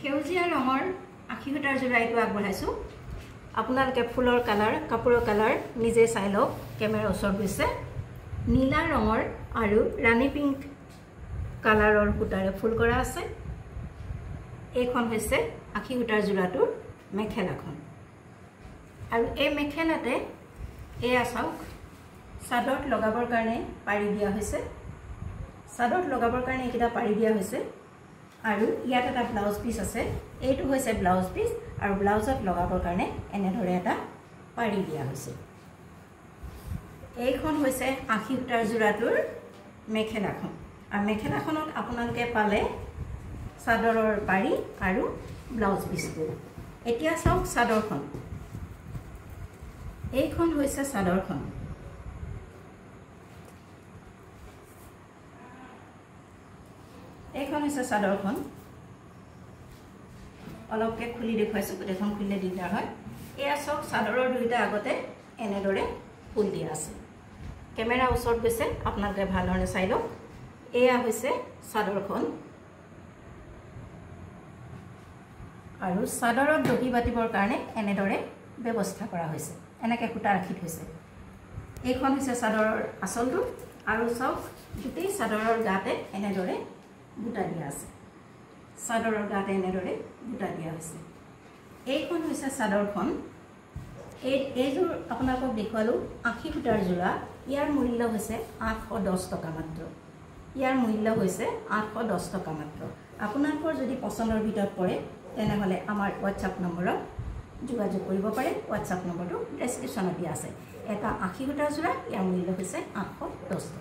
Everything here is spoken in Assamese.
সেউজীয়া ৰঙৰ আখি সূতাৰ যোৰা এইটো আগবঢ়াইছোঁ। আপোনালোকে ফুলৰ কালাৰ, কাপোৰৰ কালাৰ নিজে চাই লওক। কেমেৰাৰ ওচৰত গৈছে। নীলা ৰঙৰ আৰু ৰাণী পিংক কালাৰৰ সূতাৰে ফুল কৰা আছে। এইখন হৈছে আখি সূতাৰ যোৰাটোৰ মেখেলাখন। আৰু এই মেখেলাতে এয়া চাওক, চাদৰত লগাবৰ কাৰণে পাৰি দিয়া হৈছে। চাদৰত লগাবৰ কাৰণে এইকেইটা পাৰি দিয়া হৈছে। আৰু ইয়াত এটা ব্লাউজ পিচ আছে। এইটো হৈছে ব্লাউজ পিচ আৰু ব্লাউজত লগাবৰ কাৰণে এনেদৰে এটা পাৰি দিয়া হৈছে। এইখন হৈছে আখি সূতাৰ যোৰাটোৰ মেখেলাখন। আৰু মেখেলাখনত আপোনালোকে পালে চাদৰৰ পাৰি আৰু ব্লাউজ পিচটো। এতিয়া চাওক চাদৰখন। এইখন হৈছে চাদৰখন। এইখন হৈছে চাদৰখন। অলপকে খুলি দেখুৱাইছোঁ, গোটেইখন খুলিলে দিগদাৰ হয়। এয়া চাওক চাদৰৰ দুইটা আগতে এনেদৰে ফুল দিয়া আছে। কেমেৰা ওচৰত গৈছে, আপোনালোকে ভাল ধৰণে চাই লওক। এয়া হৈছে চাদৰখন। আৰু চাদৰত দহি বাতিবৰ কাৰণে এনেদৰে ব্যৱস্থা কৰা হৈছে। এনেকৈ সূতা ৰাখি থৈছে। এইখন হৈছে চাদৰৰ আঁচলটো। আৰু চাওক গোটেই চাদৰৰ গাতে এনেদৰে বুটা দিয়া আছে। চাদৰৰ গাতে এনেদৰে বুটা দিয়া হৈছে। এইখন হৈছে চাদৰখন। এইযোৰ আপোনালোকক দেখুৱালোঁ আখি সূতাৰ যোৰা। ইয়াৰ মূল্য হৈছে 810 টকা মাত্ৰ। ইয়াৰ মূল্য হৈছে 810 টকা মাত্ৰ। আপোনালোকৰ যদি পচন্দৰ ভিতৰত পৰে তেনেহ'লে আমাৰ হোৱাটছআপ নম্বৰত যোগাযোগ কৰিব পাৰে। হোৱাটছআপ নম্বৰটো ডেছক্ৰিপশ্যনত দিয়া আছে। এটা আখি সূতাৰ যোৰা, ইয়াৰ মূল্য হৈছে 810 টকা।